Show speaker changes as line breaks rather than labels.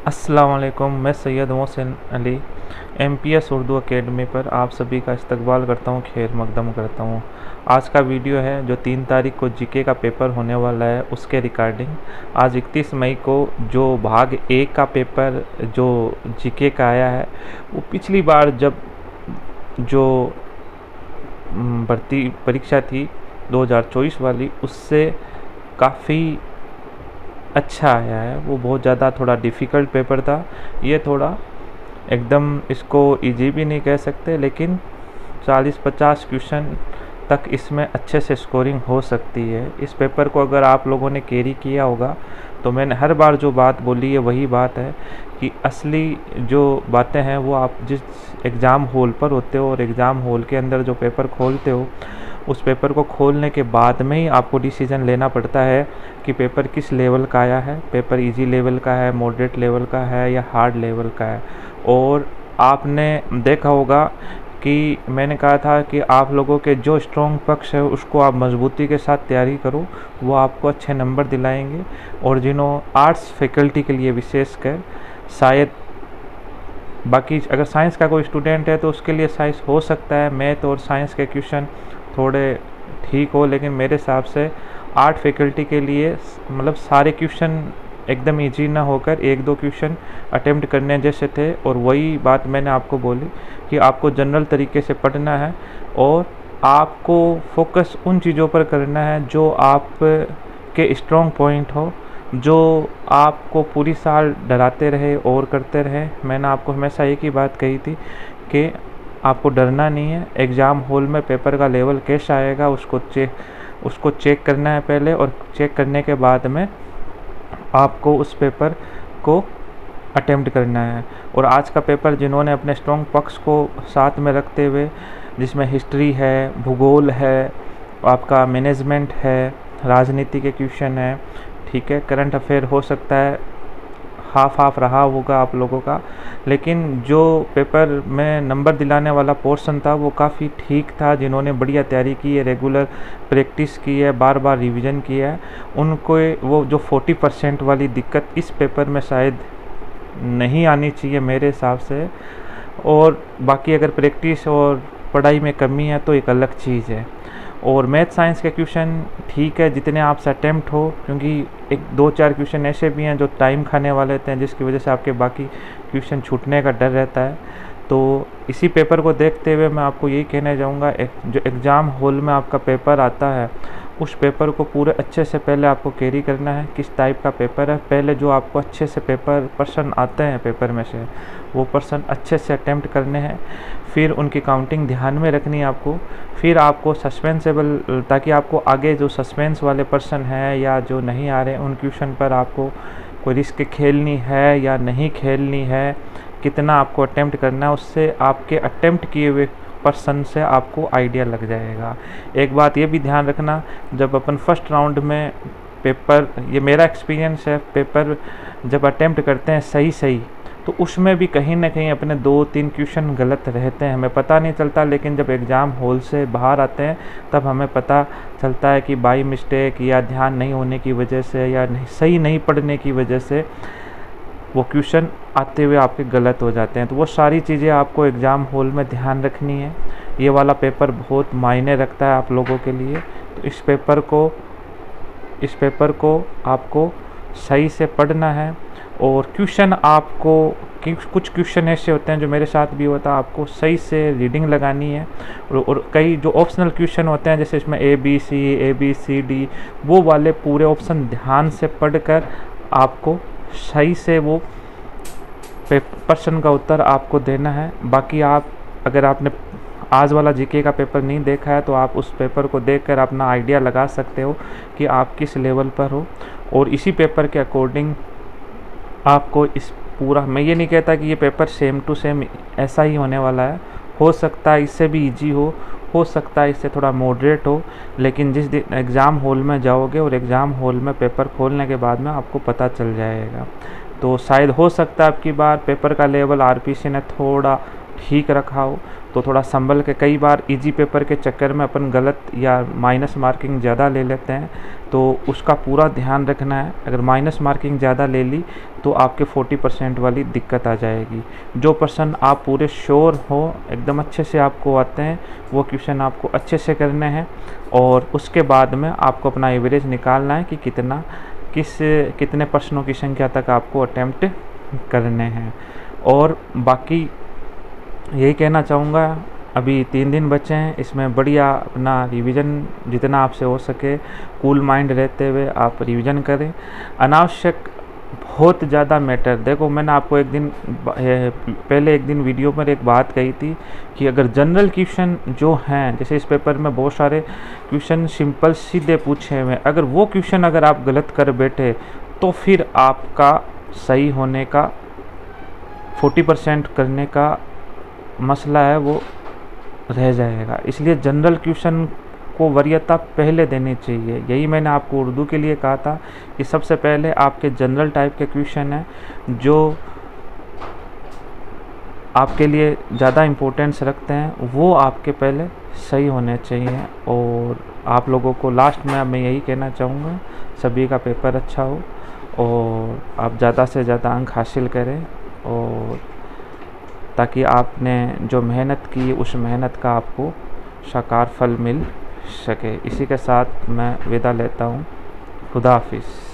अस्सलाम वालेकुम। मैं सैयद मोहसिन अली MPS उर्दू एकेडमी पर आप सभी का इस्तकबाल करता हूँ, खैर मकदम करता हूँ। आज का वीडियो है जो 3 तारीख को जीके का पेपर होने वाला है उसके रिगार्डिंग। आज 31 मई को जो भाग 1 का पेपर जो जीके का आया है वो पिछली बार जब जो भर्ती परीक्षा थी 2024 वाली उससे काफ़ी अच्छा आया है। वो बहुत ज़्यादा थोड़ा डिफ़िकल्ट पेपर था। ये थोड़ा एकदम इसको इजी भी नहीं कह सकते, लेकिन 40-50 क्वेश्चन तक इसमें अच्छे से स्कोरिंग हो सकती है। इस पेपर को अगर आप लोगों ने कैरी किया होगा तो मैंने हर बार जो बात बोली है वही बात है कि असली जो बातें हैं वो आप जिस एग्ज़ाम हॉल पर होते हो और एग्ज़ाम हॉल के अंदर जो पेपर खोलते हो उस पेपर को खोलने के बाद में ही आपको डिसीजन लेना पड़ता है कि पेपर किस लेवल का आया है। पेपर इजी लेवल का है, मॉडरेट लेवल का है या हार्ड लेवल का है। और आपने देखा होगा कि मैंने कहा था कि आप लोगों के जो स्ट्रॉन्ग पक्ष है उसको आप मजबूती के साथ तैयारी करो, वो आपको अच्छे नंबर दिलाएंगे। और जिन्हों आर्ट्स फैकल्टी के लिए विशेषकर शायद, बाकी अगर साइंस का कोई स्टूडेंट है तो उसके लिए साइंस हो सकता है मैथ और साइंस के क्वेश्चन थोड़े ठीक हो, लेकिन मेरे हिसाब से आर्ट फैकल्टी के लिए मतलब सारे क्वेश्चन एकदम इजी ना होकर 1-2 क्वेश्चन अटेम्प्ट करने जैसे थे। और वही बात मैंने आपको बोली कि आपको जनरल तरीके से पढ़ना है और आपको फोकस उन चीज़ों पर करना है जो आप के स्ट्रॉन्ग पॉइंट हो, जो आपको पूरी साल डराते रहे और करते रहे। मैंने आपको हमेशा एक ही बात कही थी कि आपको डरना नहीं है। एग्ज़ाम हॉल में पेपर का लेवल कैसा आएगा उसको चेक करना है पहले, और चेक करने के बाद में आपको उस पेपर को अटेम्प्ट करना है। और आज का पेपर जिन्होंने अपने स्ट्रॉन्ग पक्ष को साथ में रखते हुए, जिसमें हिस्ट्री है, भूगोल है, आपका मैनेजमेंट है, राजनीति के क्वेश्चन है, ठीक है, करंट अफेयर हो सकता है हाफ हाफ रहा होगा आप लोगों का, लेकिन जो पेपर में नंबर दिलाने वाला पोर्शन था वो काफ़ी ठीक था। जिन्होंने बढ़िया तैयारी की है, रेगुलर प्रैक्टिस की है, बार बार रिवीजन किया है, उनको वो जो 40% वाली दिक्कत इस पेपर में शायद नहीं आनी चाहिए मेरे हिसाब से। और बाकी अगर प्रैक्टिस और पढ़ाई में कमी है तो एक अलग चीज़ है। और मैथ साइंस के क्वेश्चन ठीक है जितने आपसे अटेम्प्ट हो, क्योंकि 1-2-4 क्वेश्चन ऐसे भी हैं जो टाइम खाने वाले होते हैं, जिसकी वजह से आपके बाकी क्वेश्चन छूटने का डर रहता है। तो इसी पेपर को देखते हुए मैं आपको यही कहना चाहूँगा, जो एग्ज़ाम हॉल में आपका पेपर आता है उस पेपर को पूरे अच्छे से पहले आपको कैरी करना है। किस टाइप का पेपर है, पहले जो आपको अच्छे से पर्सन आते हैं पेपर में से वो पर्सन अच्छे से अटेम्प्ट करने हैं, फिर उनकी काउंटिंग ध्यान में रखनी है आपको। फिर आपको सस्पेंसेबल, ताकि आपको आगे जो सस्पेंस वाले पर्सन हैं या जो नहीं आ रहे हैं उन क्वेश्चन पर आपको कोई रिस्क खेलनी है या नहीं खेलनी है, कितना आपको अटेम्प्ट करना है, उससे आपके अटेम्प्ट किए हुए पर्सन से आपको आइडिया लग जाएगा। एक बात ये भी ध्यान रखना, जब अपन फर्स्ट राउंड में पेपर, ये मेरा एक्सपीरियंस है, पेपर जब अटेम्प्ट करते हैं सही तो उसमें भी कहीं ना कहीं अपने 2-3 क्वेश्चन गलत रहते हैं, हमें पता नहीं चलता। लेकिन जब एग्ज़ाम हॉल से बाहर आते हैं तब हमें पता चलता है कि बाई मिस्टेक या ध्यान नहीं होने की वजह से या सही नहीं पढ़ने की वजह से वो क्वेश्चन आते हुए आपके गलत हो जाते हैं। तो वो सारी चीज़ें आपको एग्ज़ाम हॉल में ध्यान रखनी है। ये वाला पेपर बहुत मायने रखता है आप लोगों के लिए। तो इस पेपर को आपको सही से पढ़ना है। और क्वेश्चन आपको, कुछ क्वेश्चन ऐसे होते हैं जो मेरे साथ भी होता है, आपको सही से रीडिंग लगानी है। और कई जो ऑप्शनल क्वेश्चन होते हैं जैसे इसमें ABCD वो वाले पूरे ऑप्शन ध्यान से पढ़कर आपको सही से वो प्रश्न का उत्तर आपको देना है। बाकी आप, अगर आपने आज वाला जीके का पेपर नहीं देखा है तो आप उस पेपर को देखकर अपना आइडिया लगा सकते हो कि आप किस लेवल पर हो। और इसी पेपर के अकॉर्डिंग आपको इस पूरा, मैं ये नहीं कहता कि ये पेपर सेम टू सेम ऐसा ही होने वाला है, हो सकता है इससे भी इजी हो सकता है इससे थोड़ा मॉडरेट हो, लेकिन जिस दिन एग्ज़ाम हॉल में जाओगे और एग्ज़ाम हॉल में पेपर खोलने के बाद में आपको पता चल जाएगा। तो शायद हो सकता है आपकी बार पेपर का लेवल RPC ने थोड़ा ठीक रखा हो तो थोड़ा संभल के, कई बार इजी पेपर के चक्कर में अपन गलत या माइनस मार्किंग ज़्यादा ले लेते हैं, तो उसका पूरा ध्यान रखना है। अगर माइनस मार्किंग ज़्यादा ले ली तो आपके 40% वाली दिक्कत आ जाएगी। जो पर्सन आप पूरे श्योर हो, एकदम अच्छे से आपको आते हैं, वो क्वेश्चन आपको अच्छे से करने हैं, और उसके बाद में आपको अपना एवरेज निकालना है कि कितने प्रश्नों की संख्या तक आपको अटेम्प्ट करने हैं। और बाकी यही कहना चाहूँगा, अभी 3 दिन बचे हैं, इसमें बढ़िया अपना रिवीजन जितना आपसे हो सके कूल माइंड रहते हुए आप रिवीजन करें। अनावश्यक बहुत ज़्यादा मैटर, देखो मैंने आपको पहले एक दिन वीडियो पर एक बात कही थी कि अगर जनरल क्वेश्चन जो हैं, जैसे इस पेपर में बहुत सारे क्वेश्चन सिंपल सीधे पूछे हुए, अगर वो क्वेश्चन अगर आप गलत कर बैठे तो फिर आपका सही होने का 40% करने का मसला है वो रह जाएगा। इसलिए जनरल क्वेश्चन को वरीयता पहले देनी चाहिए। यही मैंने आपको उर्दू के लिए कहा था कि सबसे पहले आपके जनरल टाइप के क्वेश्चन हैं जो आपके लिए ज़्यादा इम्पोर्टेंस रखते हैं, वो आपके पहले सही होने चाहिए। और आप लोगों को लास्ट में मैं यही कहना चाहूँगा, सभी का पेपर अच्छा हो और आप ज़्यादा से ज़्यादा अंक हासिल करें, और ताकि आपने जो मेहनत की उस मेहनत का आपको साकार फल मिल सके। इसी के साथ मैं विदा लेता हूँ। खुदा हाफिज़।